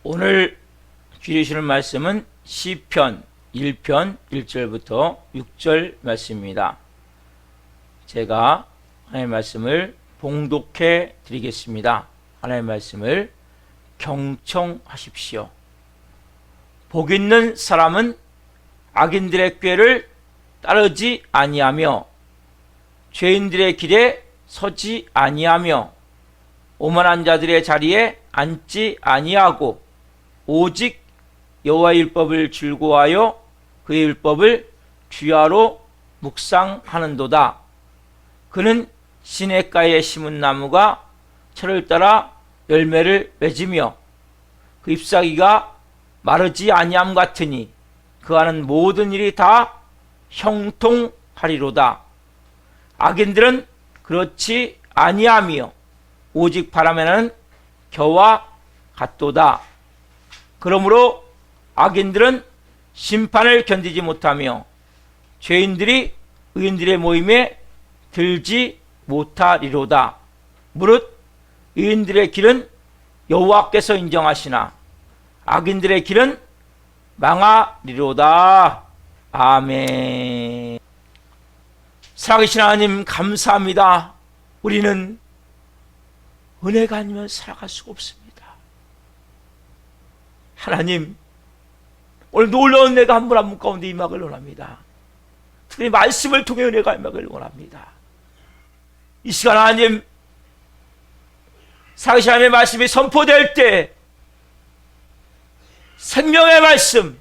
오늘 주시는 말씀은 시편 1편 1절부터 6절 말씀입니다. 제가 하나님의 말씀을 봉독해 드리겠습니다. 하나님의 말씀을 경청하십시오. 복 있는 사람은 악인들의 꾀를 따르지 아니하며 죄인들의 길에 서지 아니하며 오만한 자들의 자리에 앉지 아니하고 오직 여호와의 율법을 즐거워하여 그의 율법을 주야로 묵상하는도다. 그는 시냇가에 심은 나무가 철을 따라 열매를 맺으며 그 잎사귀가 마르지 아니함 같으니 그 하는 모든 일이 다 형통하리로다. 악인들은 그렇지 아니하며 오직 바람에 나는 겨와 같도다. 그러므로 악인들은 심판을 견디지 못하며 죄인들이 의인들의 모임에 들지 못하리로다. 무릇 의인들의 길은 여호와께서 인정하시나 악인들의 길은 망하리로다. 아멘. 살아계신 하나님 감사합니다. 우리는 은혜가 아니면 살아갈 수가 없습니다. 하나님, 오늘 놀라운 은혜가 한 분 한 분 가운데 임하길 원합니다. 특히 말씀을 통해 은혜가 임하길 원합니다. 이 시간 하나님, 살아계신 하나님의 말씀이 선포될 때 생명의 말씀,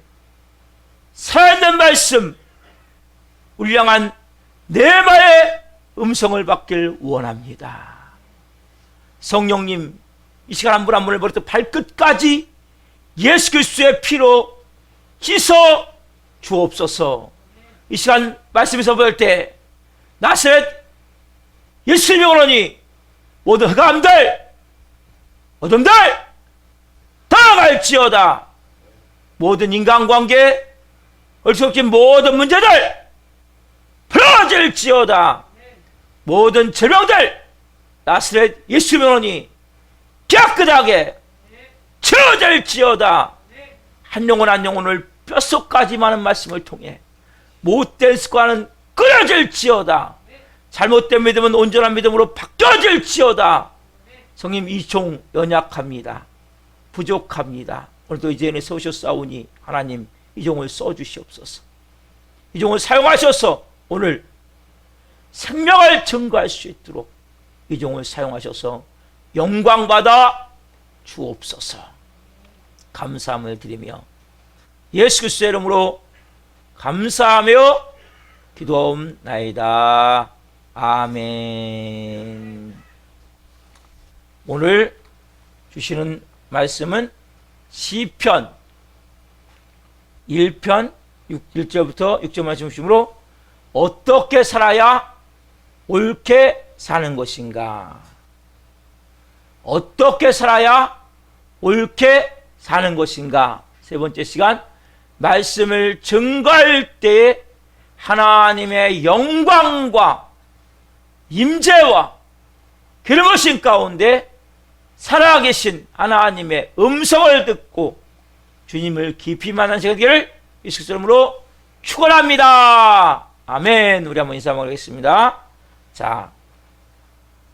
살아있는 말씀, 우리 향한 내마의 음성을 받길 원합니다. 성령님, 이 시간 한 분 한 분을 버려도 발끝까지 예수 그리스도의 피로 씻어 주옵소서. 이 시간 말씀이 선포될 때 나사렛 예수 이름으로니 모든 흑암들 어둠들 떠나갈지어다. 모든 인간관계 얼추없진 모든 문제들 풀어질지어다. 모든 질병들 나사렛 예수 이름으로니 깨끗하게 치워질지어다. 한 영혼 한 영혼을 뼛속까지 많은 말씀을 통해 못된 습관은 끊어질지어다. 잘못된 믿음은 온전한 믿음으로 바뀌어질지어다. 성님, 이 종 연약합니다. 부족합니다. 오늘도 이 자리에 서오셨사오니 하나님 이 종을 써주시옵소서. 이 종을 사용하셔서 오늘 생명을 증거할 수 있도록 이 종을 사용하셔서 영광받아 주옵소서. 감사함을 드리며 예수 그리스도의 이름으로 감사하며 기도하옵나이다. 아멘. 오늘 주시는 말씀은 시편 1편 1절부터 6절 말씀 주시므로 어떻게 살아야 옳게 사는 것인가? 어떻게 살아야 옳게 사는 것인가? 세 번째 시간, 말씀을 증거할 때에 하나님의 영광과 임재와 기름부으심 가운데 살아계신 하나님의 음성을 듣고 주님을 깊이 만난 시간 되기를 예수 이름으로 축원합니다. 아멘. 우리 한번 인사 나누겠습니다. 자,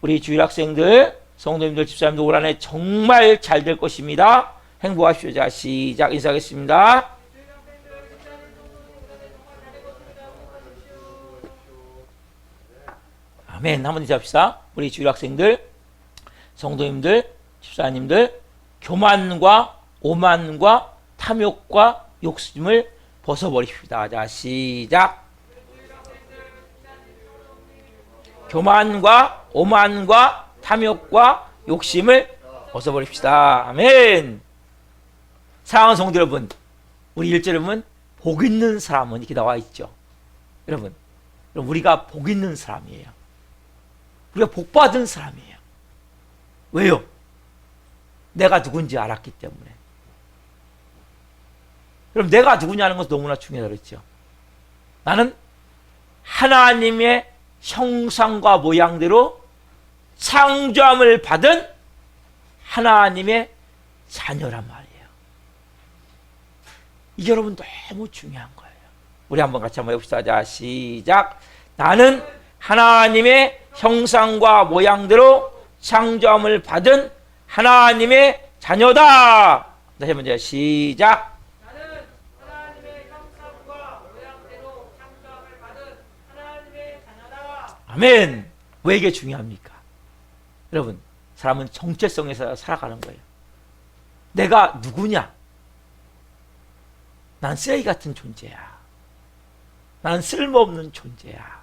우리 주일 학생들, 성도님들, 집사님들 올 한해 정말 잘 될 것입니다. 행복하십시오. 자, 시작. 인사하겠습니다. 아멘. 한번 인사합시다. 우리 주일 학생들, 성도님들, 집사님들, 교만과 오만과 탐욕과 욕심을 벗어버립시다. 자, 시작. 교만과 오만과 탐욕과 욕심을 벗어버립시다. 아멘. 사랑하는 성도 여러분, 우리 1절은 복 있는 사람은 이렇게 나와 있죠. 여러분, 우리가 복 있는 사람이에요. 우리가 복 받은 사람이에요. 왜요? 내가 누군지 알았기 때문에. 그럼 내가 누구냐는 것은 너무나 중요하다고 했죠. 나는 하나님의 형상과 모양대로 창조함을 받은 하나님의 자녀란 말이에요. 이게 여러분 너무 중요한 거예요. 우리 한번 같이 한번 해봅시다. 자, 시작. 나는 하나님의 형상과 모양대로 창조함을 받은 하나님의 자녀다. 다시 한번 시작. 나는 하나님의 형상과 모양대로 창조함을 받은 하나님의 자녀다. 아멘. 왜 이게 중요합니까? 여러분, 사람은 정체성에서 살아가는 거예요. 내가 누구냐? 난 쓰레기 같은 존재야. 난 쓸모없는 존재야.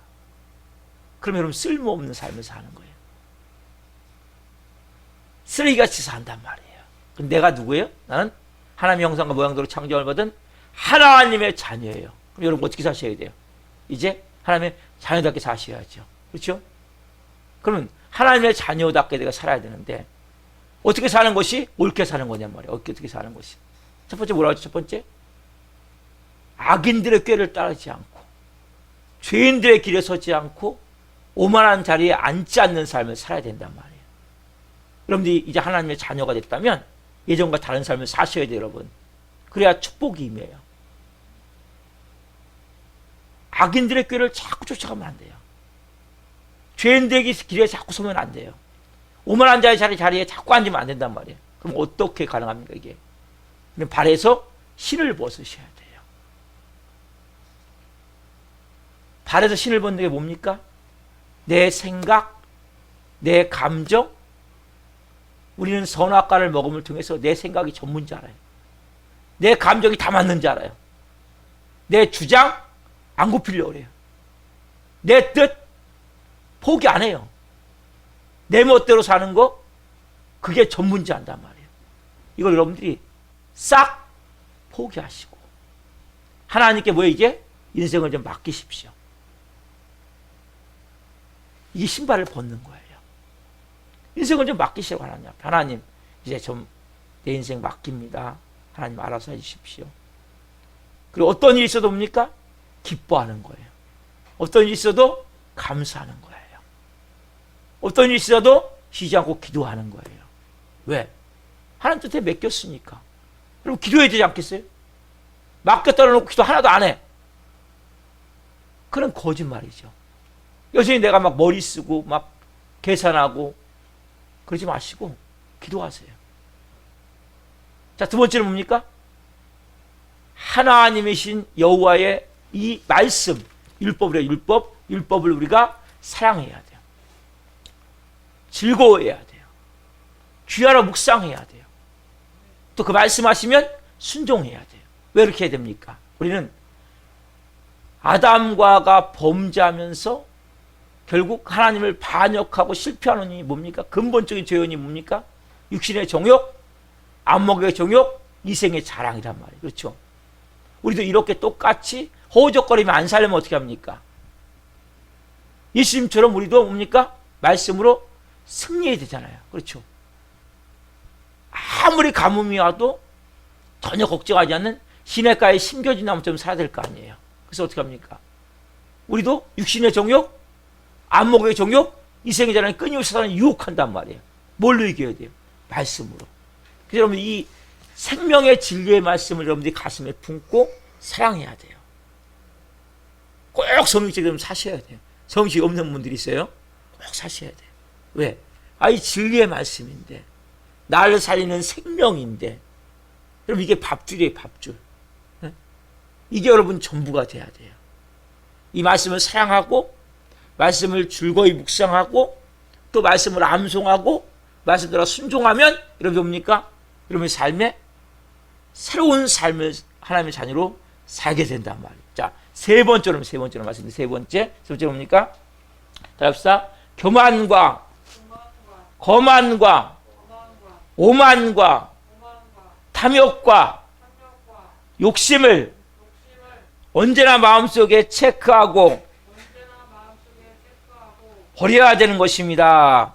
그러면 여러분 쓸모없는 삶을 사는 거예요. 쓰레기같이 산단 말이에요. 그럼 내가 누구예요? 나는 하나님의 형상과 모양대로 창조함을 받은 하나님의 자녀예요. 그럼 여러분 어떻게 사셔야 돼요? 이제 하나님의 자녀답게 사셔야죠. 그렇죠? 그러면 하나님의 자녀답게 내가 살아야 되는데 어떻게 사는 것이 옳게 사는 거냔 말이에요. 어떻게 사는 것이. 첫 번째 뭐라고 하죠? 첫 번째, 악인들의 꾀를 따르지 않고 죄인들의 길에 서지 않고 오만한 자리에 앉지 않는 삶을 살아야 된단 말이에요. 여러분들이 이제 하나님의 자녀가 됐다면 예전과 다른 삶을 사셔야 돼요, 여러분. 그래야 축복이 임해요. 악인들의 꾀를 자꾸 쫓아가면 안 돼요. 죄인들의 길에 자꾸 서면 안 돼요. 오만한 자의 자리에 자꾸 앉으면 안 된단 말이에요. 그럼 어떻게 가능합니까, 이게? 그럼 발에서 신을 벗으셔야 돼요. 발에서 신을 벗는 게 뭡니까? 내 생각, 내 감정. 우리는 선악과를 먹음을 통해서 내 생각이 전문지 알아요. 내 감정이 다 맞는지 알아요. 내 주장 안 굽히려고 그래요. 내 뜻 포기 안 해요. 내 멋대로 사는 거 그게 전문지 안단 말이에요. 이걸 여러분들이 싹 포기하시고 하나님께 뭐예요? 이제 인생을 좀 맡기십시오. 이게 신발을 벗는 거예요. 인생을 좀 맡기시라고 하나님 앞에. 하나님 이제 좀 내 인생 맡깁니다. 하나님 알아서 해주십시오. 그리고 어떤 일이 있어도 뭡니까? 기뻐하는 거예요. 어떤 일이 있어도 감사하는 거예요. 어떤 일이 있어도 쉬지 않고 기도하는 거예요. 왜? 하나님 뜻에 맡겼으니까. 그럼 기도해야 되지 않겠어요? 맡겼다 놓고 기도 하나도 안 해. 그건 거짓말이죠. 여전히 내가 막 머리 쓰고 막 계산하고 그러지 마시고 기도하세요. 자, 두 번째는 뭡니까? 하나님이신 여호와의 이 말씀, 율법이래요. 율법을 우리가 사랑해야 돼요. 즐거워해야 돼요. 귀하러 묵상해야 돼요. 또 그 말씀하시면 순종해야 돼요. 왜 이렇게 해야 됩니까? 우리는 아담과가 범죄하면서 결국 하나님을 반역하고 실패하는 일이 뭡니까? 근본적인 죄원이 뭡니까? 육신의 정욕, 안목의 정욕, 이생의 자랑이란 말이에요. 그렇죠? 우리도 이렇게 똑같이 허우적거리면 안 살려면 어떻게 합니까? 예수님처럼 우리도 뭡니까? 말씀으로 승리해야 되잖아요. 그렇죠? 아무리 가뭄이 와도 전혀 걱정하지 않는 시냇가에 심겨진 나무처럼 살아야 될 거 아니에요. 그래서 어떻게 합니까? 우리도 육신의 정욕, 안목의 정욕, 이생의 자랑이 끊임없이 사람을 유혹한단 말이에요. 뭘로 이겨야 돼요? 말씀으로. 그래서 여러분 이 생명의 진리의 말씀을 여러분들이 가슴에 품고 사랑해야 돼요. 꼭 성경책 사셔야 돼요. 성경책 없는 분들이 있어요. 꼭 사셔야 돼요. 왜? 이 진리의 말씀인데 나를 살리는 생명인데 여러분 이게 밥줄이에요. 밥줄. 이게 여러분 전부가 돼야 돼요. 이 말씀을 사랑하고 말씀을 즐거이 묵상하고 또 말씀을 암송하고 말씀대로 순종하면 여러분 뭡니까? 여러분의 삶에 새로운 삶을 하나님의 자녀로 살게 된단 말이에요. 자, 세 번째로 말씀드립니다. 세 번째 뭡니까? 자, 합시다. 교만과 거만과 오만과 탐욕과 욕심을 언제나 마음속에 체크하고 버려야 되는 것입니다.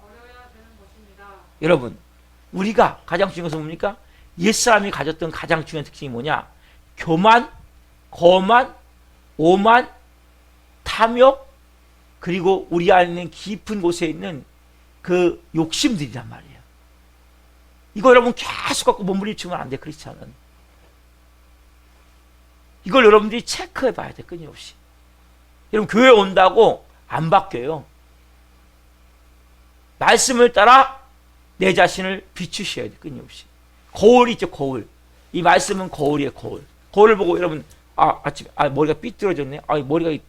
여러분, 우리가 가장 중요한 것은 뭡니까? 옛사람이 가졌던 가장 중요한 특징이 뭐냐? 교만, 거만, 오만, 탐욕, 그리고 우리 안에 있는 깊은 곳에 있는 그 욕심들이란 말이에요. 이거 여러분 계속 갖고 몸부림치면 안 돼, 크리스찬은. 이걸 여러분들이 체크해 봐야 돼, 끊임없이. 여러분, 교회 온다고 안 바뀌어요. 말씀을 따라 내 자신을 비추셔야 돼, 끊임없이. 거울이 있죠, 거울. 이 말씀은 거울이에요, 거울. 거울을 보고 여러분, 아침에, 머리가 삐뚤어졌네? 머리가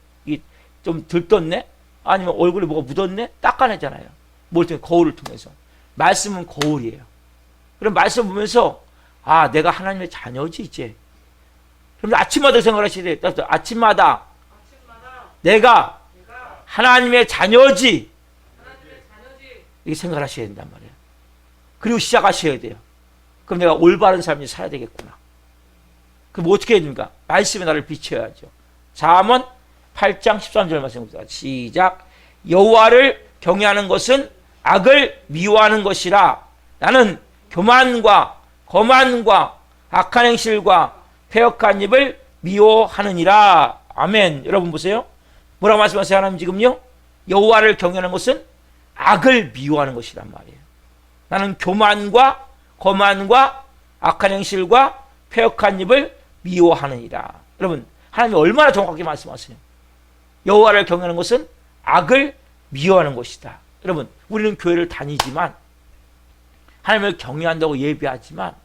좀 들떴네? 아니면 얼굴에 뭐가 묻었네? 닦아내잖아요. 뭘 통해? 거울을 통해서. 말씀은 거울이에요. 그럼 말씀 보면서, 내가 하나님의 자녀지, 이제. 그럼 아침마다 생각하셔야 돼요. 아침마다 내가 하나님의 자녀지. 이렇게 생각을 하셔야 된단 말이에요. 그리고 시작하셔야 돼요. 그럼 내가 올바른 삶을 살아야 되겠구나. 그럼 어떻게 해야 됩니까? 말씀에 나를 비춰야죠. 잠언 8장 13절 말씀입니다. 시작. 여호와를 경외하는 것은 악을 미워하는 것이라. 나는 교만과 거만과 악한 행실과 패역한 입을 미워하느니라. 아멘. 여러분 보세요. 뭐라고 말씀하세요? 하나님 지금요? 여호와를 경외하는 것은 악을 미워하는 것이란 말이에요. 나는 교만과 거만과 악한 행실과 패역한 입을 미워하느니라. 여러분, 하나님이 얼마나 정확하게 말씀하세요? 여호와를 경외하는 것은 악을 미워하는 것이다. 여러분, 우리는 교회를 다니지만, 하나님을 경외한다고 예배하지만,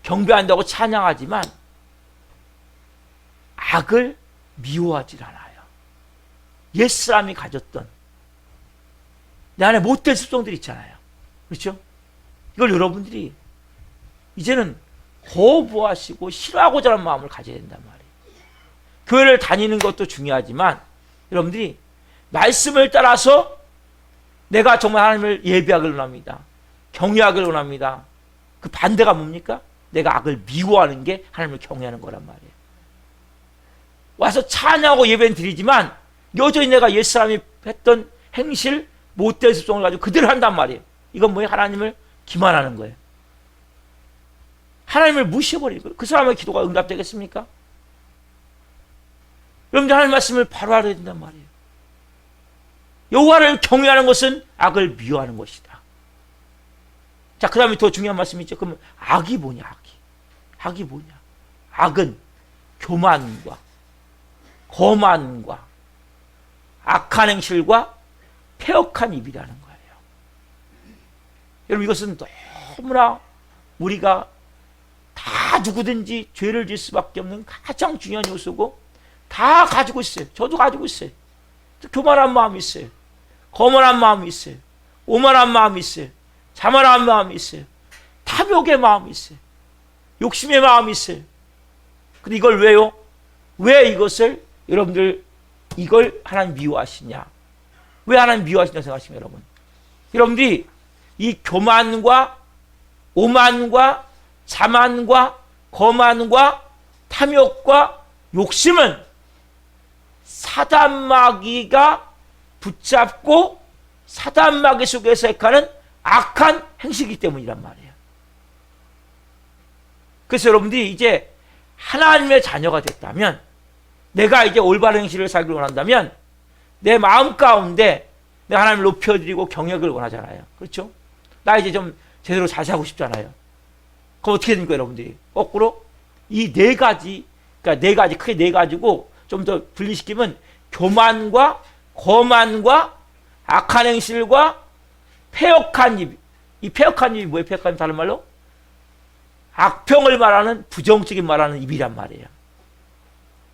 경배한다고 찬양하지만 악을 미워하지 않아요. 옛사람이 가졌던 내 안에 못된 습성들이 있잖아요. 그렇죠? 이걸 여러분들이 이제는 거부하시고 싫어하고자 하는 마음을 가져야 된단 말이에요. 교회를 다니는 것도 중요하지만 여러분들이 말씀을 따라서 내가 정말 하나님을 예배하길 원합니다. 경외하길 원합니다. 그 반대가 뭡니까? 내가 악을 미워하는 게 하나님을 경외하는 거란 말이에요. 와서 찬양하고 예배는 드리지만 여전히 내가 옛사람이 했던 행실, 못된 습성을 가지고 그대로 한단 말이에요. 이건 뭐예요? 하나님을 기만하는 거예요. 하나님을 무시해버리는 거예요. 그 사람의 기도가 응답되겠습니까? 여러분들 하나님 말씀을 바로 알아야 된단 말이에요. 여호와를 경외하는 것은 악을 미워하는 것이다. 자, 그 다음에 더 중요한 말씀이 있죠. 그러면 악이 뭐냐, 악이. 악이 뭐냐. 악은 교만과 거만과 악한 행실과 패역한 입이라는 거예요. 여러분, 이것은 너무나 우리가 다 누구든지 죄를 지을 수밖에 없는 가장 중요한 요소고 다 가지고 있어요. 저도 가지고 있어요. 교만한 마음이 있어요. 거만한 마음이 있어요. 오만한 마음이 있어요. 자만한 마음이 있어요. 탐욕의 마음이 있어요. 욕심의 마음이 있어요. 근데 이걸 왜요? 왜 이것을 여러분들 이걸 하나님 미워하시냐? 왜 하나님 미워하시냐 생각하시면 여러분. 여러분들이 이 교만과 오만과 자만과 거만과 탐욕과 욕심은 사단마귀가 붙잡고 사단마귀 속에서 행하는 악한 행실이기 때문이란 말이에요. 그래서 여러분들이 이제 하나님의 자녀가 됐다면, 내가 이제 올바른 행실을 살기를 원한다면 내 마음 가운데 내가 하나님을 높여드리고 경역을 원하잖아요. 그렇죠? 나 이제 좀 제대로 잘 살고 싶잖아요. 그럼 어떻게 됩니까, 여러분들이? 거꾸로 이 네 가지, 그러니까 네 가지, 크게 네 가지고 좀 더 분리시키면 교만과 거만과 악한 행실과 패역한 입. 이 패역한 입이 뭐예요? 패역한 입 다른 말로? 악평을 말하는, 부정적인 말하는 입이란 말이에요.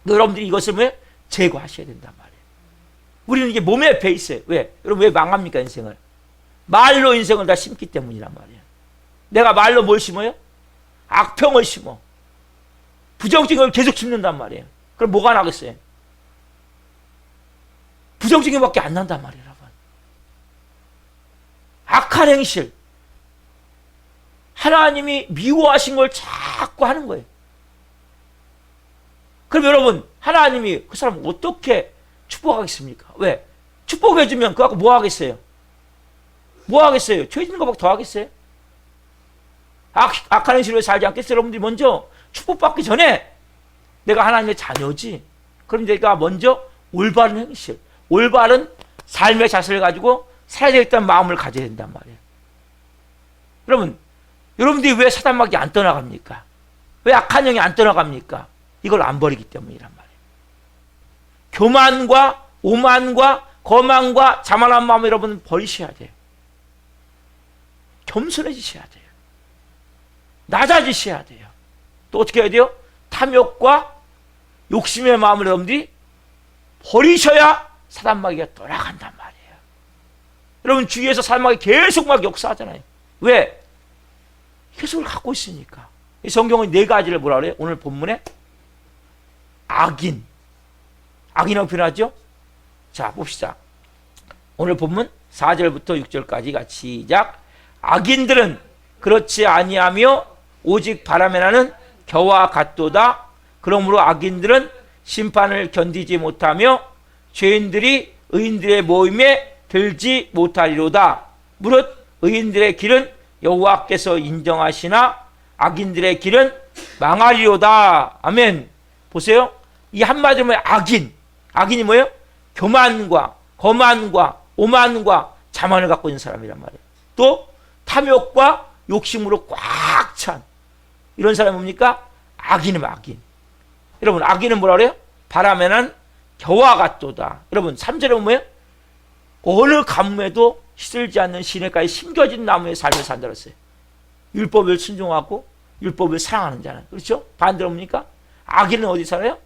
여러분들이 이것을 왜 제거하셔야 된단 말이에요. 우리는 이게 몸에 배 있어요. 왜? 여러분 왜 망합니까, 인생을? 말로 인생을 다 심기 때문이란 말이에요. 내가 말로 뭘 심어요? 악평을 심어. 부정적인 걸 계속 심는단 말이에요. 그럼 뭐가 나겠어요? 부정적인 것밖에 안 난단 말이에요, 여러분. 악한 행실. 하나님이 미워하신 걸 자꾸 하는 거예요. 그럼 여러분, 하나님이 그 사람 어떻게 축복하겠습니까? 왜? 축복해주면 그거 갖고 뭐 하겠어요? 뭐 하겠어요? 죄 짓는 것밖에 더 하겠어요? 악한 행실로 살지 않겠어요? 여러분들이 먼저 축복받기 전에 내가 하나님의 자녀지. 그럼 내가 먼저 올바른 행실, 올바른 삶의 자세를 가지고 살아야 되겠다는 마음을 가져야 된단 말이에요. 여러분, 여러분들이 왜 사단마귀 안 떠나갑니까? 왜 악한 영이 안 떠나갑니까? 이걸 안 버리기 때문이란 말이에요. 교만과 오만과 거만과 자만한 마음 여러분 버리셔야 돼요. 겸손해지셔야 돼요. 낮아지셔야 돼요. 또 어떻게 해야 돼요? 탐욕과 욕심의 마음을 여러분들이 버리셔야 사단마귀가 돌아간단 말이에요. 여러분 주위에서 사단마귀 계속 막 역사하잖아요. 왜? 계속 갖고 있으니까. 이 성경은 네 가지를 뭐라 그래요? 오늘 본문에 악인. 악인이라고 표현하죠? 자, 봅시다. 오늘 본문 4절부터 6절까지 같이 시작. 악인들은 그렇지 아니하며 오직 바람에 나는 겨와 같도다. 그러므로 악인들은 심판을 견디지 못하며 죄인들이 의인들의 모임에 들지 못하리로다. 무릇 의인들의 길은 여호와께서 인정하시나 악인들의 길은 망하리로다. 아멘. 보세요. 이 한마디로 뭐예요? 악인. 악인이 뭐예요? 교만과 거만과 오만과 자만을 갖고 있는 사람이란 말이에요. 또 탐욕과 욕심으로 꽉 찬 이런 사람이 뭡니까? 악인은 악인. 여러분 악인은 뭐라 그래요? 바람에 난 겨와 같도다. 여러분 3절에 뭐예요? 어느 가뭄에도 시들지 않는 시냇가에 심겨진 나무의 삶을 산다 그랬어요. 율법을 순종하고 율법을 사랑하는 자는. 그렇죠? 반대로 뭡니까? 악인은 어디 살아요?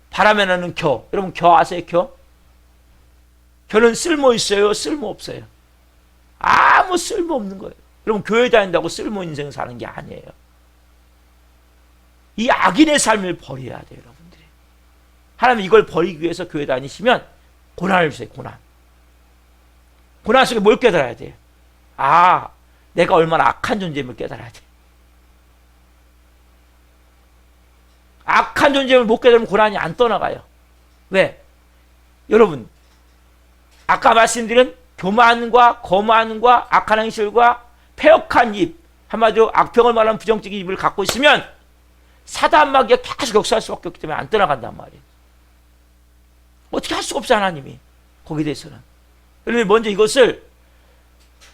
바람에 나는 겨. 여러분 겨 아세요? 겨? 겨는 쓸모 있어요? 쓸모 없어요? 아무 쓸모 없는 거예요. 여러분 교회 다닌다고 쓸모 인생 사는 게 아니에요. 이 악인의 삶을 버려야 돼요, 여러분들이. 하나님 이걸 버리기 위해서 교회 다니시면 고난을 주세요, 고난. 고난 속에 뭘 깨달아야 돼요? 아, 내가 얼마나 악한 존재임을 깨달아야 돼요. 악한 존재임을 못 깨달으면 고난이 안 떠나가요. 왜? 여러분, 아까 말씀드린 교만과 거만과 악한 행실과 패역한 입, 한마디로 악평을 말하는 부정적인 입을 갖고 있으면 사단마귀가 계속 역사할 수밖에 없기 때문에 안 떠나간단 말이에요. 어떻게 할 수가 없어 하나님이 거기에 대해서는. 그러면 먼저 이것을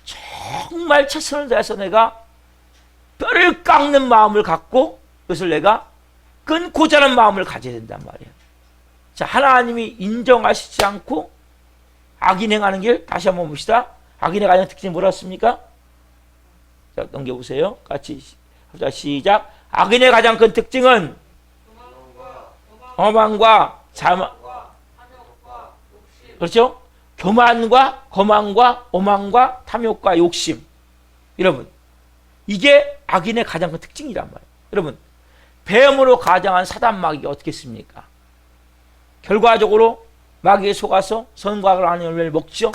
정말 최선을 다해서 내가 뼈를 깎는 마음을 갖고 이것을 내가 끊고자 하는 마음을 가져야 된단 말이에요. 자, 하나님이 인정하시지 않고 악인 행하는 길 다시 한번 봅시다. 악인의 가장 특징이 뭐라습니까? 자, 넘겨보세요. 같이 시작. 악인의 가장 큰 특징은 거만과 자만, 그렇죠? 교만과 거만과 오만과 탐욕과 욕심. 여러분, 이게 악인의 가장 큰 특징이란 말이에요. 여러분, 뱀으로 가장한 사단 마귀가 어떻게 했습니까? 결과적으로 마귀에 속아서 선과를 하는 열매를 먹죠.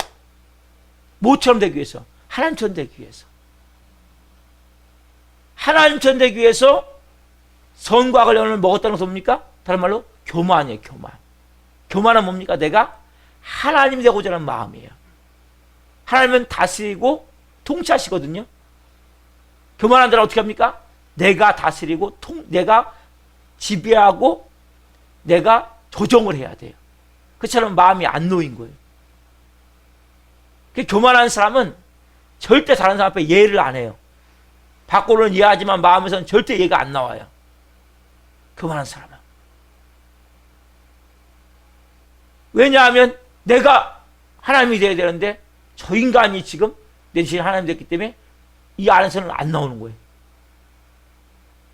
모처럼 되기 위해서, 하나님처럼 되기 위해서. 하나님처럼 되기 위해서 선과를 열매를 먹었다는 것은 뭡니까? 다른 말로 교만이에요, 교만. 교만은 뭡니까? 내가 하나님이 되고자 하는 마음이에요. 하나님은 다스리고 통치하시거든요. 교만한 자는 어떻게 합니까? 내가 다스리고 내가 지배하고 내가 조정을 해야 돼요. 그처럼 마음이 안 놓인 거예요. 교만한 사람은 절대 다른 사람 앞에 예를 안 해요. 밖으로는 이해하지만 마음에서는 절대 예가 안 나와요. 교만한 사람은. 왜냐하면 내가 하나님이 되어야 되는데 저 인간이 지금 내 자신이 하나님이 됐기 때문에 이 안에서는 안 나오는 거예요.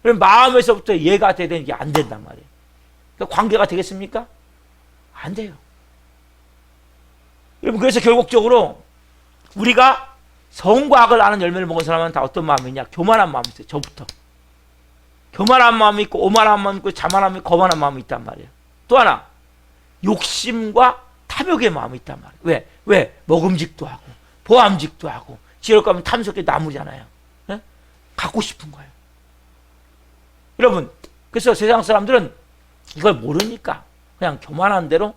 그럼 마음에서부터 예가 돼야 되는 게 안 된단 말이에요. 그러니까 관계가 되겠습니까? 안 돼요. 여러분, 그래서 결국적으로 우리가 성과 악을 아는 열매를 먹은 사람은 다 어떤 마음이냐? 교만한 마음이 있어요. 저부터. 교만한 마음이 있고 오만한 마음이 있고 자만한 마음이 있고 거만한 마음이 있단 말이에요. 또 하나, 욕심과 탐욕의 마음이 있단 말이에요. 왜? 먹음직도 하고 보암직도 하고 지을 거면 탐스럽게 나무잖아요. 네? 갖고 싶은 거예요. 여러분, 그래서 세상 사람들은 이걸 모르니까 그냥 교만한 대로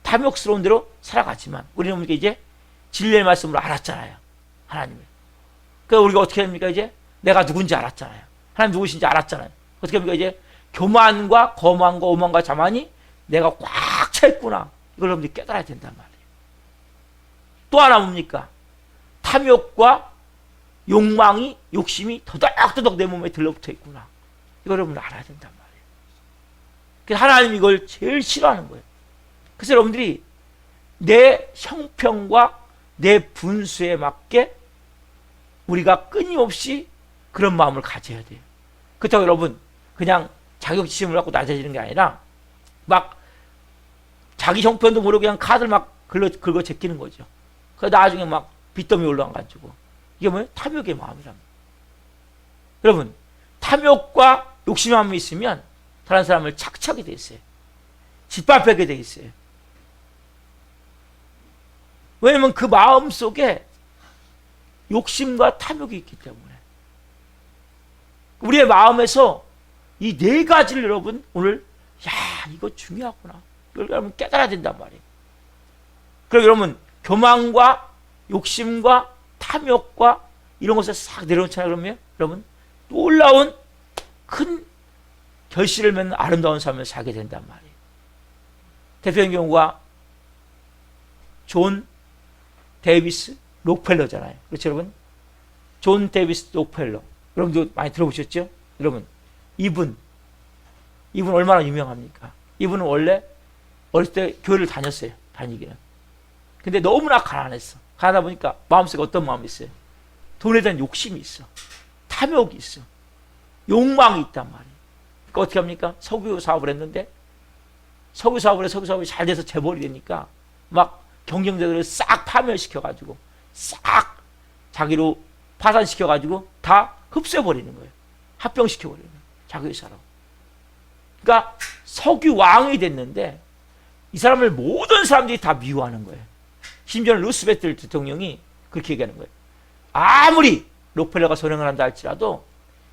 탐욕스러운 대로 살아가지만 우리는 이제 진리의 말씀으로 알았잖아요. 하나님을. 그러니까 우리가 어떻게 합니까? 이제 내가 누군지 알았잖아요. 하나님 누구신지 알았잖아요. 어떻게 합니까? 이제 교만과 거만과 오만과 자만이 내가 꽉 차 있구나. 이걸 여러분들이 깨달아야 된단 말이에요. 또 하나 뭡니까? 탐욕과 욕망이, 욕심이 더덕더덕 내 몸에 들러붙어 있구나. 이걸 여러분 알아야 된단 말이에요. 그래서 하나님이 이걸 제일 싫어하는 거예요. 그래서 여러분들이 내 형평과 내 분수에 맞게 우리가 끊임없이 그런 마음을 가져야 돼요. 그렇다고 여러분 그냥 자격지심을 갖고 낮아지는 게 아니라 막 자기 형편도 모르고 그냥 카드를 막 긁어 제끼는 거죠. 그래서 나중에 막 빚더미 올라가지고 이게 뭐예요? 탐욕의 마음이랍니다. 여러분 탐욕과 욕심의 마음이 있으면 다른 사람을 착취하게 돼 있어요. 짓밟게 돼 있어요. 왜냐면 그 마음 속에 욕심과 탐욕이 있기 때문에 우리의 마음에서 이 네 가지를 여러분 오늘 이거 중요하구나. 이걸 여러분 깨달아야 된단 말이에요. 그럼 여러분 교만과 욕심과 탐욕과 이런 것을 싹 내려놓잖아요. 그러면 여러분 놀라운 큰 결실을 맺는 아름다운 삶을 살게 된단 말이에요. 대표적인 경우가 존 데이비스 록펠러잖아요. 그렇죠 여러분? 존 데이비스 록펠러 여러분도 많이 들어보셨죠? 여러분 이분 얼마나 유명합니까? 이분은 원래 어렸을 때 교회를 다녔어요. 다니기는. 근데 너무나 가난했어. 가난하다 보니까 마음속에 어떤 마음이 있어요? 돈에 대한 욕심이 있어. 탐욕이 있어. 욕망이 있단 말이에요. 그러니까 어떻게 합니까? 석유 사업을 했는데 석유 사업이 잘 돼서 재벌이 되니까 막 경쟁자들을 싹 파멸시켜가지고 싹 자기로 파산시켜가지고 다 흡수해버리는 거예요. 합병시켜버리는 거예요. 자기 회사로. 그러니까 석유 왕이 됐는데 이 사람을 모든 사람들이 다 미워하는 거예요. 심지어는 루스베트 대통령이 그렇게 얘기하는 거예요. 아무리 록펠러가 선행을 한다 할지라도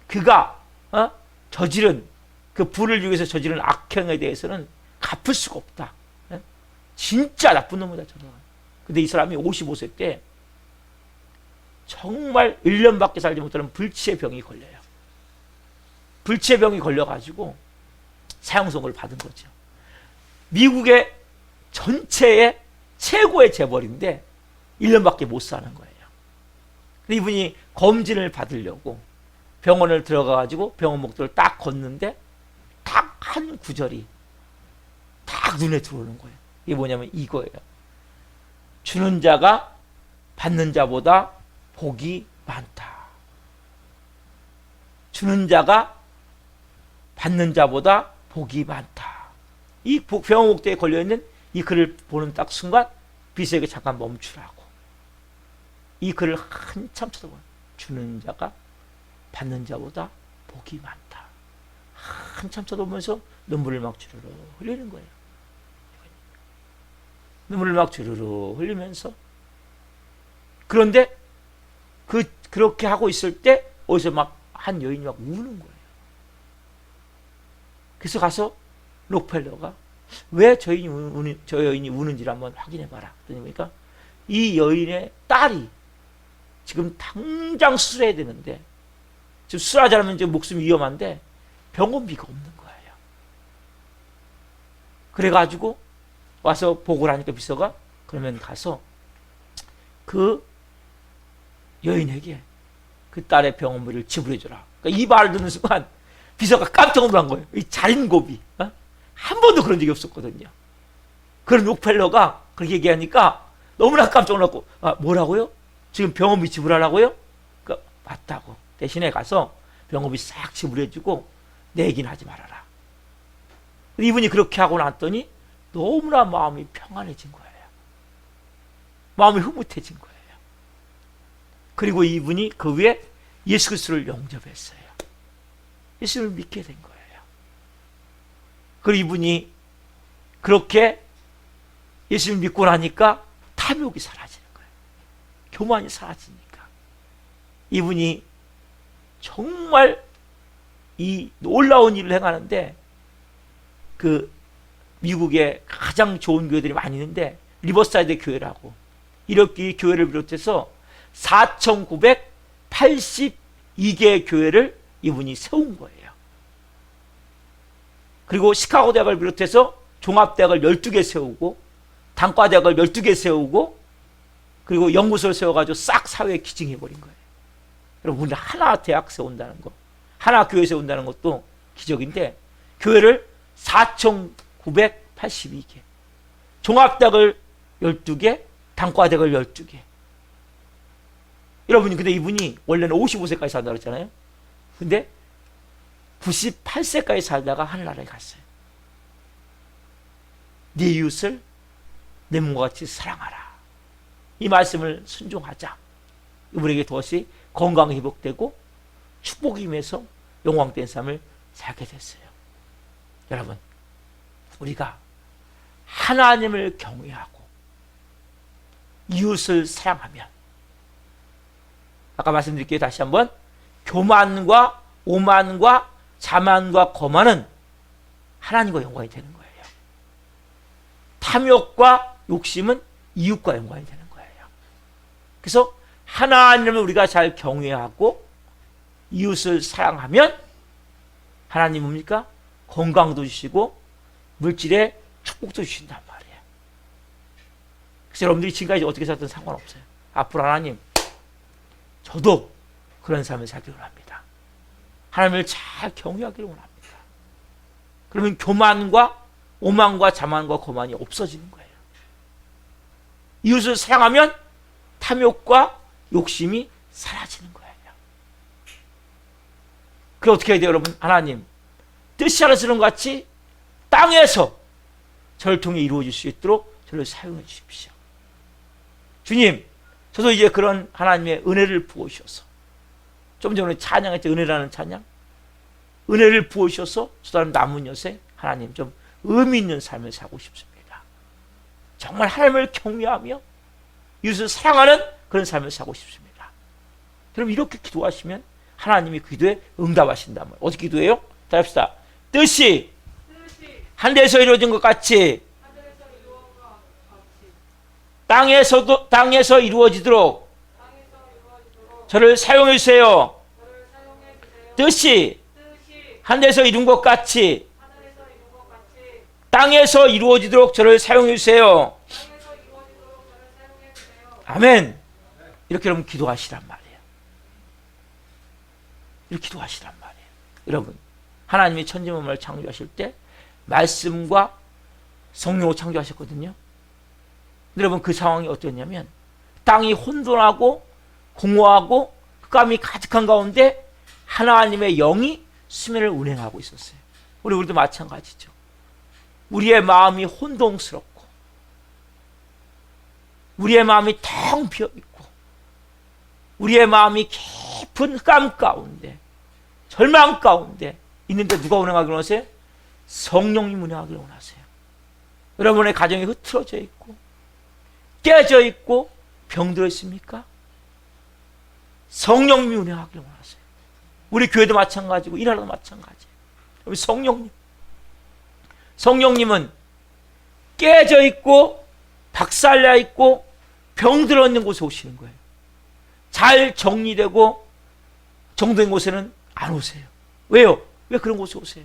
그가 저지른 그 부를 위해서 저지른 악행에 대해서는 갚을 수가 없다. 진짜 나쁜 놈이다 저는. 근데 이 사람이 55세 때 정말 1년밖에 살지 못하는 불치의 병이 걸려요. 불치의 병이 걸려가지고 사형선고를 받은 거죠. 미국의 전체의 최고의 재벌인데 1년밖에 못 사는 거예요. 근데 이분이 검진을 받으려고 병원을 들어가가지고 병원 목도를 딱 걷는데 딱 한 구절이 딱 눈에 들어오는 거예요. 이게 뭐냐면 이거예요. 주는 자가 받는 자보다 복이 많다. 주는 자가 받는 자보다 복이 많다. 이 병원 목도에 걸려있는 이 글을 보는 딱 순간 비서에게 잠깐 멈추라고. 이 글을 한참 쳐다보는 주는 자가 받는 자보다 복이 많다. 한참 쳐다보면서 눈물을 막 주르르 흘리는 거예요. 눈물을 막 주르르 흘리면서 그런데 그렇게 하고 있을 때 어디서 막 한 여인이 막 우는 거예요. 그래서 가서 록펠러가 왜 저 여인이 우는지를 한번 확인해 봐라. 그러니까 이 여인의 딸이 지금 당장 수술해야 되는데 지금 수술하지 않으면 이제 목숨이 위험한데 병원비가 없는 거예요. 그래가지고 와서 보고를 하니까 비서가 그러면 가서 그 여인에게 그 딸의 병원비를 지불해줘라. 그러니까 이 말을 듣는 순간 비서가 깜짝 놀란 거예요. 이 자린고비. 한 번도 그런 적이 없었거든요. 그런 록펠러가 그렇게 얘기하니까 너무나 깜짝 놀랐고 뭐라고요? 지금 병원비 지불하라고요? 그러니까 맞다고. 대신에 가서 병원비 싹 지불해주고 내 얘기는 하지 말아라. 이분이 그렇게 하고 났더니 너무나 마음이 평안해진 거예요. 마음이 흐뭇해진 거예요. 그리고 이분이 그 위에 예수 그리스도를 영접했어요. 예수를 믿게 된 거예요. 그리고 이분이 그렇게 예수를 믿고 나니까 탐욕이 사라지는 거예요. 교만이 사라지니까. 이분이 정말 이 놀라운 일을 행하는데 그 미국에 가장 좋은 교회들이 많이 있는데 리버사이드 교회라고 이렇게 교회를 비롯해서 4,982개의 교회를 이분이 세운 거예요. 그리고 시카고 대학을 비롯해서 종합대학을 12개 세우고 단과대학을 12개 세우고 그리고 연구소를 세워가지고 싹 사회에 기증해버린 거예요. 여러분 하나 대학 세운다는 거 하나 교회 세운다는 것도 기적인데 교회를 4,982개. 종합닭을 12개, 단과닭을 12개. 여러분이 근데 이분이 원래는 55세까지 산다고 그랬잖아요. 근데 98세까지 살다가 하늘나라에 갔어요. 네 이웃을 내 몸과 같이 사랑하라. 이 말씀을 순종하자. 이분에게 도시 건강이 회복되고 축복이 임해서 영광된 삶을 살게 됐어요. 여러분, 우리가 하나님을 경외하고 이웃을 사랑하면, 아까 말씀드릴게요. 다시 한번, 교만과 오만과 자만과 거만은 하나님과 연관이 되는 거예요. 탐욕과 욕심은 이웃과 연관이 되는 거예요. 그래서 하나님을 우리가 잘 경외하고 이웃을 사랑하면 하나님 뭡니까? 건강도 주시고 물질의 축복도 주신단 말이에요. 그래서 여러분들이 지금까지 어떻게 살든 상관없어요. 앞으로 하나님, 저도 그런 삶을 살기를 원합니다. 하나님을 잘 경외하기를 원합니다. 그러면 교만과 오만과 자만과 거만이 없어지는 거예요. 이웃을 사랑하면 탐욕과 욕심이 사라지는 거예요. 그럼 어떻게 해야 돼요, 여러분? 하나님, 뜻이 하늘처럼 같이 땅에서 저를 통해 이루어질 수 있도록 저를 사용해 주십시오. 주님, 저도 이제 그런 하나님의 은혜를 부어주셔서, 좀 전에 찬양했죠. 은혜라는 찬양. 은혜를 부어주셔서 저도 남은 여생 하나님 좀 의미 있는 삶을 살고 싶습니다. 정말 하나님을 경외하며 이웃을 사랑하는 그런 삶을 살고 싶습니다. 그럼 이렇게 기도하시면 하나님이 그 기도에 응답하신단 말이에요. 어떻게 기도해요? 자, 합시다. 뜻이 하늘에서 이루어진 것 같이 땅에서 이루어지도록 저를 사용해 주세요. 뜻이 하늘에서 이룬 것 같이 땅에서 이루어지도록 저를 사용해 주세요. 아멘. 이렇게 여러분 기도하시란 말이에요. 이렇게 기도하시란 말이에요. 여러분, 하나님이 천지만물을 창조하실 때 말씀과 성령으로 창조하셨거든요. 근데 여러분, 그 상황이 어땠냐면 땅이 혼돈하고 공허하고 흑암이 가득한 가운데 하나님의 영이 수면을 운행하고 있었어요. 우리도 마찬가지죠. 우리의 마음이 혼동스럽고 우리의 마음이 텅 비어있고 우리의 마음이 깊은 흑암 가운데 절망 가운데 있는데 누가 운행하기를 원하세요? 성령님 운행하기를 원하세요. 여러분의 가정이 흐트러져 있고 깨져 있고 병들어 있습니까? 성령님이 운행하기를 원하세요. 우리 교회도 마찬가지고 일하러도 마찬가지예요. 우리 성령님은 깨져 있고 박살나 있고 병들어 있는 곳에 오시는 거예요. 잘 정리되고 정돈된 곳에는 안 오세요. 왜요? 왜 그런 곳에 오세요?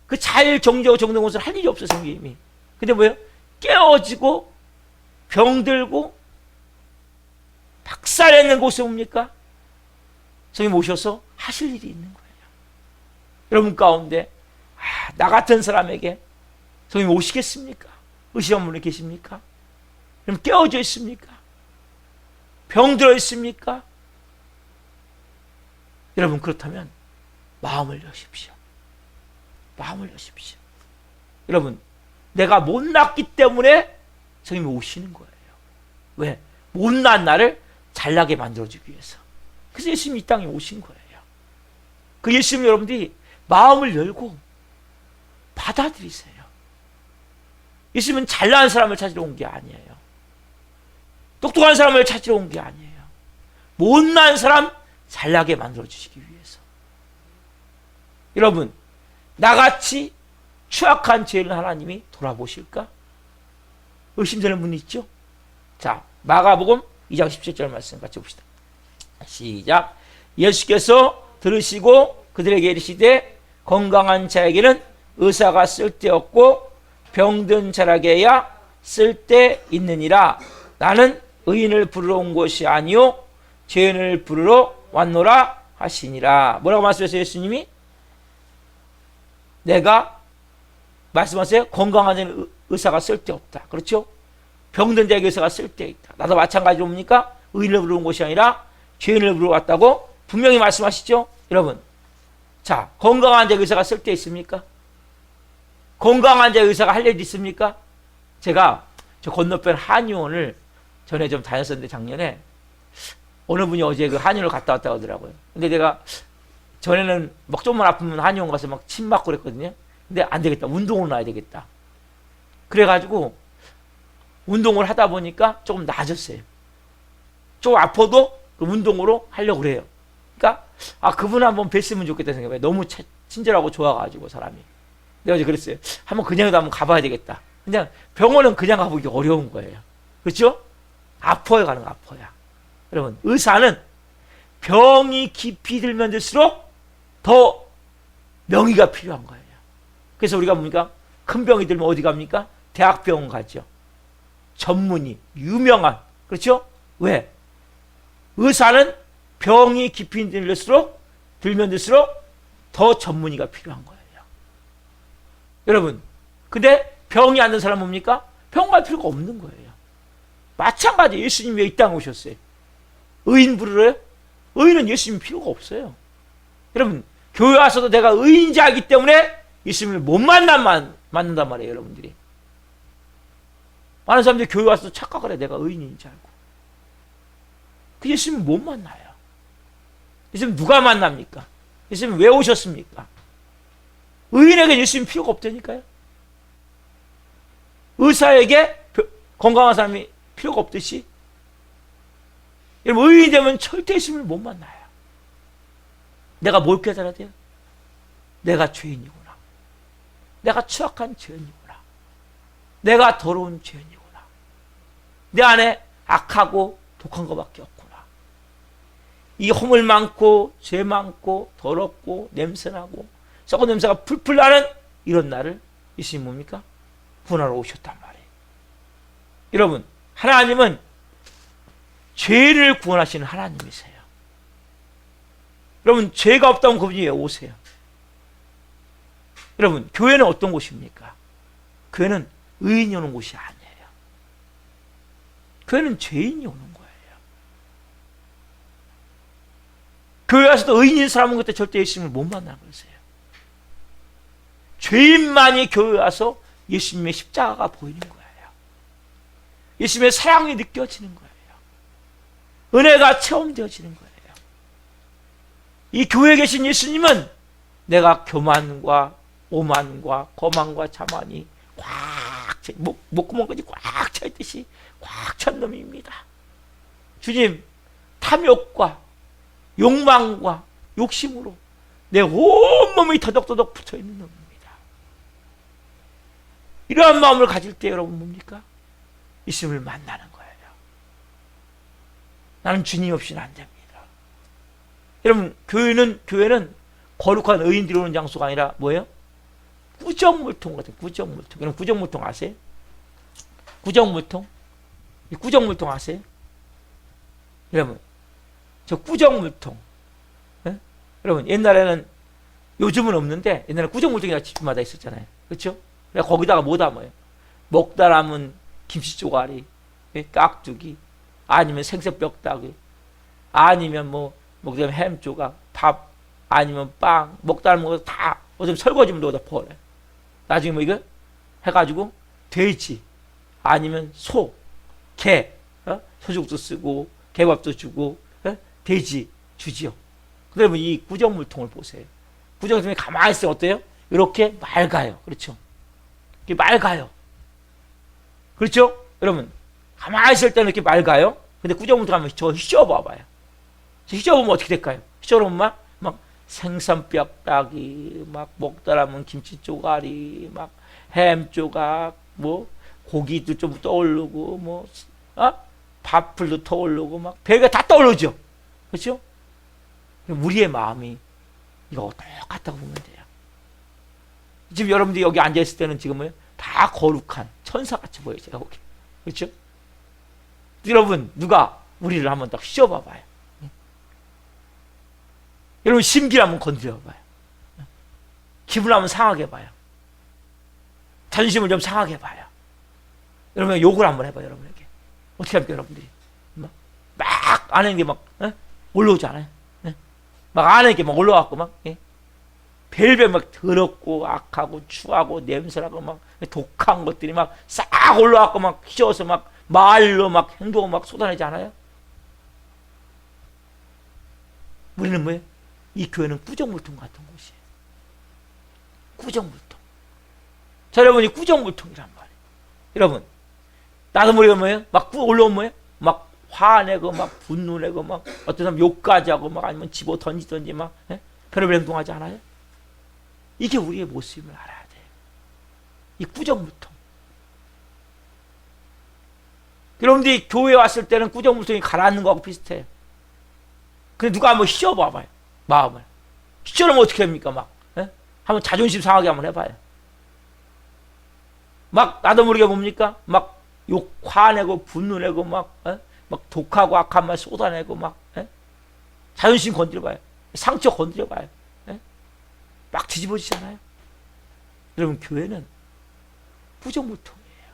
그 잘 정리되고 정돈된 곳은 할 일이 없어요, 성령님이. 근데 뭐예요? 깨어지고 병들고 박살나 있는 곳에 옵니까? 성령님 오셔서 하실 일이 있는 거예요. 여러분 가운데 나 같은 사람에게 성령님 오시겠습니까? 의심한 분이 계십니까? 그럼 깨어져 있습니까? 병들어 있습니까? 여러분, 그렇다면 마음을 여십시오. 마음을 여십시오. 여러분, 내가 못났기 때문에 성령님이 오시는 거예요. 왜? 못난 나를 잘나게 만들어주기 위해서. 그래서 예수님이 이 땅에 오신 거예요. 그 예수님 여러분들이 마음을 열고 받아들이세요. 예수님은 잘난 사람을 찾으러 온 게 아니에요. 똑똑한 사람을 찾으러 온 게 아니에요. 못난 사람 잘나게 만들어주시기 위해서. 여러분, 나같이 추악한 죄를 하나님이 돌아보실까? 의심되는 분이 있죠? 자, 마가복음 2장 17절 말씀 같이 봅시다. 시작. 예수께서 들으시고 그들에게 이르시되 건강한 자에게는 의사가 쓸데없고 병든 자에게야 쓸데있느니라. 나는 의인을 부르러 온 것이 아니요 죄인을 부르러 왔노라 하시니라. 뭐라고 말씀하셨어요, 예수님이? 내가 말씀하세요. 건강한 자는 의사가 쓸데없다. 그렇죠? 병든 자에게 의사가 쓸데있다. 나도 마찬가지로 뭡니까? 의인을 부르는 곳이 아니라 죄인을 부르러 왔다고 분명히 말씀하시죠? 여러분, 자, 건강한 자에게 의사가 쓸데 있습니까? 건강한 자에게 의사가 할 일 있습니까? 제가 저 건너편 한의원을 전에 좀 다녔었는데 작년에 어느 분이 어제 그 한의원을 갔다 왔다고 하더라고요. 근데 내가 전에는 막 좀만 아프면 한의원 가서 막 침 맞고 그랬거든요. 근데 안 되겠다. 운동을 놔야 되겠다. 그래가지고 운동을 하다 보니까 조금 나아졌어요. 좀 아파도 그 운동으로 하려고 그래요. 그러니까 그분 한번 뵀으면 좋겠다 생각해요. 너무 친절하고 좋아가지고 사람이. 내가 어제 그랬어요. 그냥도 한번 가봐야 되겠다. 그냥 병원은 그냥 가보기 어려운 거예요. 그렇죠? 아파야 가는 거 아파야. 여러분, 의사는 병이 깊이 들면 들수록 더 명의가 필요한 거예요. 그래서 우리가 뭡니까? 큰 병이 들면 어디 갑니까? 대학병원 가죠. 전문의, 유명한. 그렇죠? 왜? 의사는 병이 깊이 들면 들수록 더 전문의가 필요한 거예요. 여러분, 근데 병이 안 든 사람은 뭡니까? 병 갈 필요가 없는 거예요. 마찬가지 예수님이 왜 이 땅에 오셨어요? 의인 부르러요? 의인은 예수님 필요가 없어요. 여러분, 교회 와서도 내가 의인자이기 때문에 예수님을 못 만난단 말이에요, 여러분들이. 많은 사람들이 교회 와서도 착각을 해. 내가 의인인 줄 알고. 그 예수님을 못 만나요. 예수님 누가 만납니까? 예수님 왜 오셨습니까? 의인에게 예수님 필요가 없다니까요. 의사에게 건강한 사람이 필요가 없듯이 여러분, 의인이 되면 절대 예수님을 못 만나요. 내가 뭘 깨달아야 돼요? 내가 죄인이구나. 내가 추악한 죄인이구나. 내가 더러운 죄인이구나. 내 안에 악하고 독한 것밖에 없구나. 이 허물 많고 죄 많고 더럽고 냄새나고 썩은 냄새가 풀풀 나는 이런 나를 예수님 뭡니까? 구원하러 오셨단 말이에요. 여러분, 하나님은 죄를 구원하시는 하나님이세요. 여러분, 죄가 없다면 그분이 왜 오세요? 여러분, 교회는 어떤 곳입니까? 교회는 의인이 오는 곳이 아니에요. 교회는 죄인이 오는 거예요. 교회 와서도 의인인 사람은 그때 절대 예수님을 못 만나는 거예요. 죄인만이 교회 와서 예수님의 십자가가 보이는 거예요. 예수님의 사랑이 느껴지는 거예요. 은혜가 체험되어지는 거예요. 이 교회에 계신 예수님은 내가 교만과 오만과 거만과 자만이 꽉 차, 목구멍까지 꽉 차 있듯이 꽉 찬 놈입니다. 주님, 탐욕과 욕망과 욕심으로 내 온몸이 터덕터덕 붙어있는 놈입니다. 이러한 마음을 가질 때 여러분 뭡니까? 예수님을 만나는 거예요. 나는 주님 없이는 안 됩니다. 여러분, 교회는 거룩한 의인들이 오는 장소가 아니라 뭐예요? 구정물통 같은 구정물통. 여러분, 구정물통 아세요? 구정물통? 이 구정물통 아세요? 여러분, 저 구정물통. 예? 여러분, 옛날에는, 요즘은 없는데 옛날에 구정물통이 집마다 있었잖아요. 그렇죠? 거기다가 뭐 담아요? 먹다 남은 김치 쪼가리, 깍두기, 아니면 생선뼈다귀, 아니면 그다음에 햄 조각, 밥, 아니면 빵, 먹다 남은 거 다 어차피 설거지면 넣어다 버려요. 나중에 이거 해가지고 돼지, 아니면 소, 개, 소죽도 쓰고 개밥도 주고 돼지 주지요. 그러면 이 구정물통을 보세요. 구정물통이 가만히 있으면 어때요? 이렇게 맑아요. 그렇죠? 이렇게 맑아요. 그렇죠? 여러분, 가만히 있을 때는 이렇게 맑아요. 근데 구정물통 하면 저 휘저어봐봐요. 휘저어보면 어떻게 될까요? 휘저어보면 막 생선뼈다귀, 막 먹다 남은 김치 쪼가리, 막 햄 조각, 고기도 좀 떠오르고, 밥풀도 떠오르고, 막 배가 다 떠오르죠? 그렇죠? 우리의 마음이 이거 똑같다고 보면 돼요. 지금 여러분들이 여기 앉아있을 때는 지금은 다 거룩한 천사같이 보여요, 제가 보기. 그렇죠? 여러분, 누가 우리를 한번 딱 휘저어봐봐요. 여러분, 심기를 한번 건드려봐요. 기분을 한번 상하게 봐요. 자존심을 좀 상하게 해봐요. 여러분 욕을 한번 해봐요. 여러분에게 어떻게 합니까? 여러분들이 막 아는 게 막 올라오지 않아요? 막 아는 게 막 올라와갖고 막 별별 막 더럽고 악하고 추하고 냄새나고 막 독한 것들이 막 싹 올라와갖고 막 휘저어서 막 말로 막 행동을 막 쏟아내지 않아요? 우리는 뭐예요? 이 교회는 꾸정물통 같은 곳이에요. 꾸정물통. 자, 여러분이 꾸정물통이란 말이에요. 여러분, 나도 모르게 뭐예요? 막 올라오면 뭐예요? 막 화내고 막 분노내고 막 어떤 사람 욕까지 하고 막 아니면 집어 던지든지 막 별의별 행동하지 않아요? 이게 우리의 모습임을 알아야 돼요. 이 꾸정물통. 여러분들이 교회에 왔을 때는 꾸정물통이 가라앉는 거하고 비슷해요. 근데 누가 한번 휘저어봐봐요. 마음을. 휘저으면 어떻게 합니까? 막. 한번 자존심 상하게 한번 해봐요. 막 나도 모르게 뭡니까? 막 욕 화내고 분노내고 막 독하고 악한 말 쏟아내고 막 자존심 건드려봐요. 상처 건드려봐요. 막 뒤집어지잖아요. 여러분 교회는 부정무통이에요.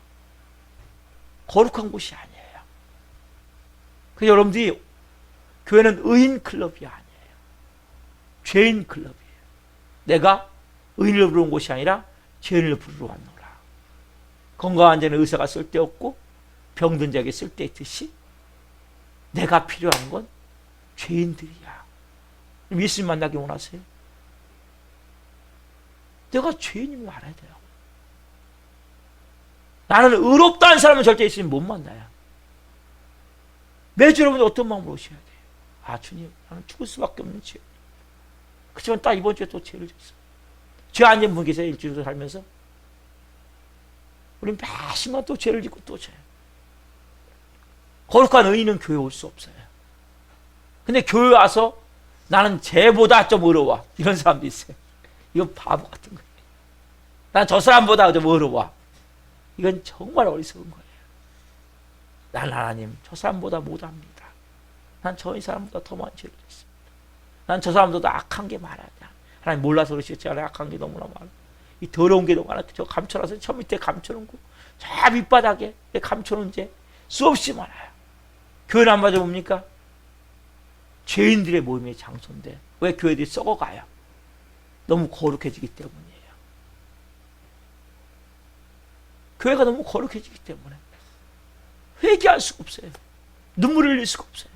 거룩한 곳이 아니에요. 그래서 여러분들이 교회는 의인 클럽이 아니에요. 죄인 클럽이에요. 내가 의인을 부르는 곳이 아니라 죄인을 부르러 왔노라. 건강한 자는 의사가 쓸데없고 병든 자에게 쓸데있듯이 내가 필요한 건 죄인들이야. 예수님 만나기 원하세요? 내가 죄인임을 알아야 돼요. 나는 의롭다는 사람은 절대 예수님 못 만나요. 매주 여러분들 어떤 마음으로 오셔야 돼요? 아, 주님, 나는 죽을 수밖에 없는 죄. 그렇지만 딱 이번 주에 또 죄를 졌어. 죄 안 짓는 분 계세요? 일주일 살면서? 우린 매시만 또 죄를 짓고 또 죄. 거룩한 의인은 교회 올 수 없어요. 근데 교회 와서 나는 쟤보다 좀 어려워. 이런 사람도 있어요. 이건 바보 같은 거예요. 난 저 사람보다 좀 어려워. 이건 정말 어리석은 거예요. 난 하나님, 저 사람보다 못합니다. 난 저 사람보다 더 많은 죄를 졌습니다. 난 저 사람보다 악한 게 많아요. 하나님 몰라서 그러시겠지. 악한 게 너무나 많아. 이 더러운 게 너무 많아. 저 감춰놔서 저 밑에 감춰놓은 거, 저 밑바닥에 감춰놓은 죄 수없이 많아요. 교회는 안 맞아봅니까? 죄인들의 모임의 장소인데 왜 교회들이 썩어가요? 너무 거룩해지기 때문이에요. 교회가 너무 거룩해지기 때문에 회개할 수가 없어요. 눈물을 흘릴 수가 없어요.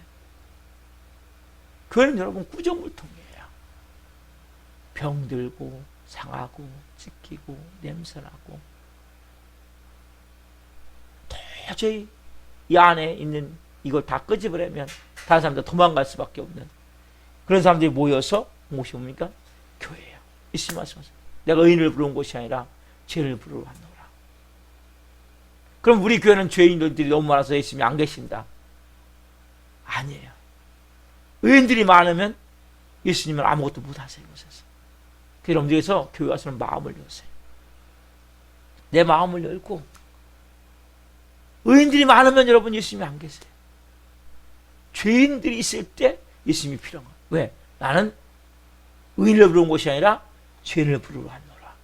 교회는 여러분 꾸정물통이에요. 병들고 상하고 찢기고 냄새나고 도저히 이 안에 있는 이걸 다 끄집어내면 다른 사람들 도망갈 수밖에 없는 그런 사람들이 모여서 무엇이 뭡니까? 교회예요. 예수님 말씀하세요. 내가 의인을 부르는 곳이 아니라 죄를 부르러 왔노라. 그럼 우리 교회는 죄인들이 너무 많아서 예수님이 안 계신다. 아니에요. 의인들이 많으면 예수님은 아무것도 못하세요. 이곳에서. 여러분들께서 교회 와서는 마음을 여세요. 내 마음을 열고 의인들이 많으면 여러분 예수님이 안 계세요. 죄인들이 있을 때 예수님이 필요한 거예요. 왜? 나는 의인을 부르는 곳이 아니라 죄인을 부르러 왔노라.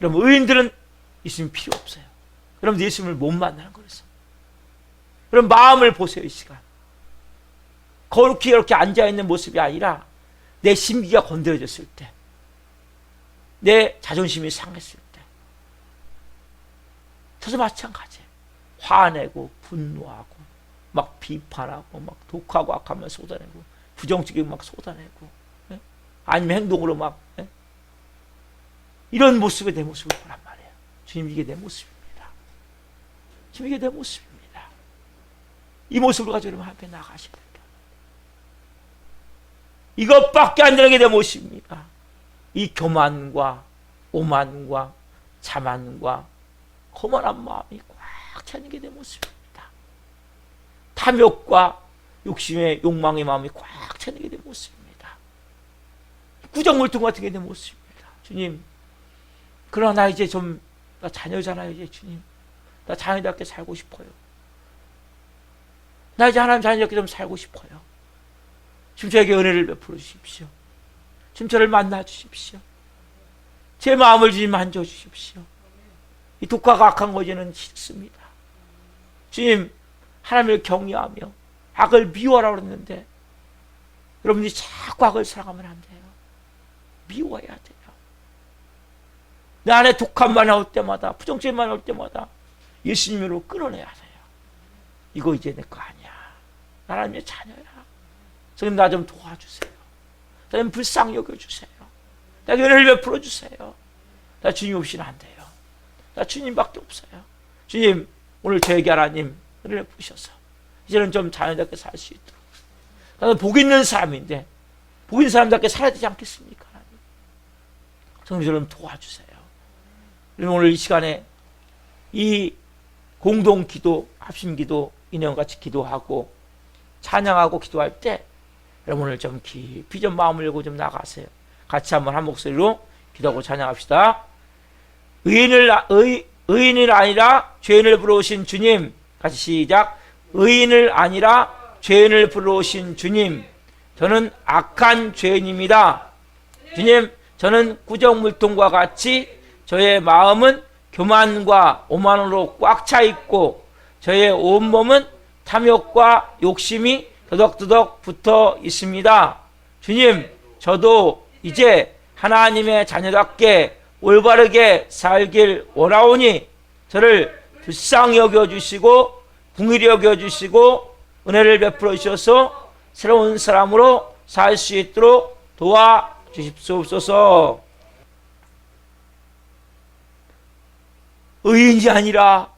여러분 의인들은 예수님 필요 없어요. 여러분 예수님을 못 만나는 거였어. 여러분 마음을 보세요. 이 시간 거룩히 이렇게 앉아있는 모습이 아니라 내 심기가 건드려졌을 때, 내 자존심이 상했을 때, 저도 마찬가지예요. 화내고 분노하고 막 비판하고 막 독하고 악한 말 쏟아내고 부정적인 막 쏟아내고 아니면 행동으로 막 이런 모습의 내 모습을 보란 말이에요. 주님 이게 내 모습입니다. 주님 이게 내 모습입니다. 이 모습을 가지고 여러분 함께 나가셔야 됩니다. 이것밖에 안 되는 게 내 모습입니다. 이 교만과 오만과 자만과 거만한 마음이 꽉 차는 게 내 모습입니다. 탐욕과 욕심의 욕망의 마음이 꽉 차는 게 내 모습입니다. 꾸정물통 같은 게 내 모습입니다. 주님, 그러나 나 이제 나 자녀잖아요. 이제 주님, 나 자녀답게 살고 싶어요. 나 이제 하나님 자녀답게 좀 살고 싶어요. 지금 저에게 은혜를 베풀어 주십시오. 지금 저를 만나 주십시오. 제 마음을 주님 만져 주십시오. 이 독하고 악한 거지는 싫습니다. 주님, 하나님을 경외하며 악을 미워하라고 그랬는데 여러분들이 자꾸 악을 사랑하면 안 돼요. 미워해야 돼요. 내 안에 독함만 나올 때마다, 부정죄만 나올 때마다 예수님으로 끌어내야 돼요. 이거 이제 내 거 아니야. 나 하나님의 자녀야. 선생님, 나 좀 도와주세요. 나 좀 불쌍히 여겨주세요. 나에게 은혜를 베풀어 주세요. 나 주님 없이는 안 돼요. 나 주님밖에 없어요. 주님, 오늘 저에게 하나님 은혜를 베푸셔서 이제는 좀 자녀답게 살 수 있도록. 나는 복 있는 사람인데 복 있는 사람답게 살아야 되지 않겠습니까? 성령 좀 도와주세요. 오늘 이 시간에 이 공동 기도, 합심 기도, 인형 같이 기도하고 찬양하고 기도할 때 여러분 오늘 좀 깊이 좀 마음을 열고 좀 나가세요. 같이 한번 한 목소리로 기도하고 찬양합시다. 의인을 아니라 죄인을 부르신 주님. 같이 시작. 의인을 아니라 죄인을 부르신 주님. 저는 악한 죄인입니다. 주님, 저는 구정물통과 같이 저의 마음은 교만과 오만으로 꽉 차 있고 저의 온몸은 탐욕과 욕심이 더덕더덕 붙어 있습니다. 주님, 저도 이제 하나님의 자녀답게 올바르게 살길 원하오니 저를 불쌍히 여겨주시고 긍휼히 여겨주시고 은혜를 베풀어 주셔서 새로운 사람으로 살 수 있도록 도와주십시옵소서. 의인이 아니라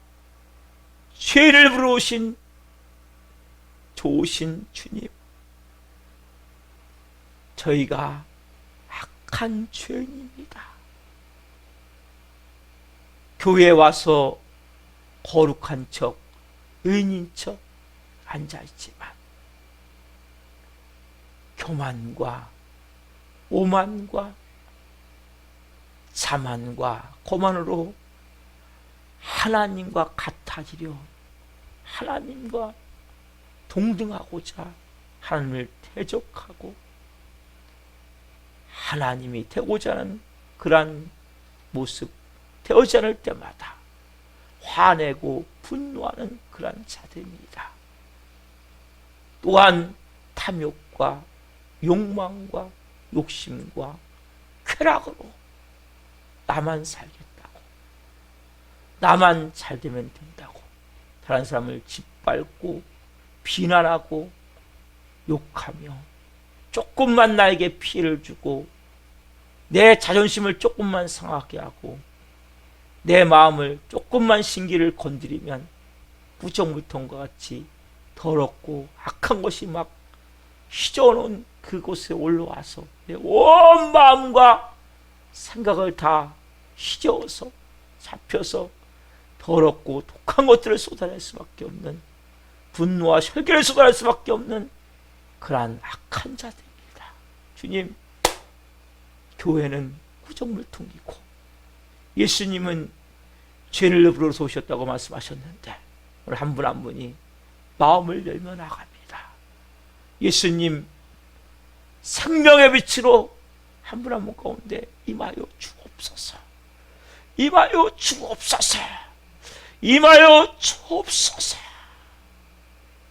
죄를 부르신 좋으신 주님, 저희가 악한 죄인입니다. 교회에 와서 거룩한 척, 의인인 척 앉아있지만 교만과 오만과 자만과 거만으로 하나님과 같아지려 하나님과 동등하고자 하나님을 대적하고 하나님이 되고자 하는 그러한 모습 되어지 않을 때마다 화내고 분노하는 그러한 자들입니다. 또한 탐욕과 욕망과 욕심과 쾌락으로 나만 살겠다고, 나만 잘 되면 된다고 다른 사람을 짓밟고 비난하고 욕하며 조금만 나에게 피해를 주고 내 자존심을 조금만 상하게 하고 내 마음을 조금만 신기를 건드리면 구정물통과 같이 더럽고 악한 것이 막 휘저어놓은 그곳에 올라와서 내 온 마음과 생각을 다 휘저어서 잡혀서 더럽고 독한 것들을 쏟아낼 수밖에 없는, 분노와 혈기를 쏟아낼 수밖에 없는 그러한 악한 자들입니다. 주님, 교회는 구정물통이고 예수님은 죄를 부르러 오셨다고 말씀하셨는데 오늘 한 분 한 분이 마음을 열며 나갑니다. 예수님 생명의 빛으로 한 분 한 분 가운데 임하여 주옵소서. 임하여 주옵소서. 임하여 주옵소서.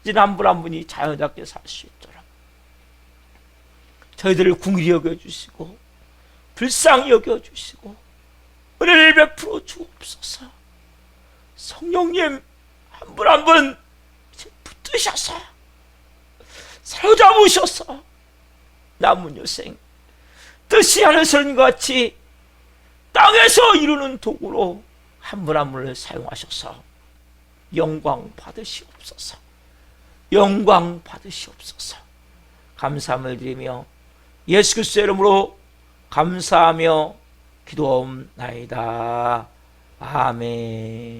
이제 한 분 한 분이 자연답게 살 수 있도록 저희들을 긍휼히 여겨주시고 불쌍히 여겨주시고 은혜를 베풀어 주옵소서. 성령님 한 분 한 분 붙드셔서 사로잡으셔서 남은 여생 뜻이 하늘처럼 같이 땅에서 이루는 도구로 한 분 한 분을 사용하셔서 영광 받으시옵소서. 영광 받으시옵소서. 감사함을 드리며 예수 그리스도의 이름으로 감사하며 기도하옵나이다. 아멘.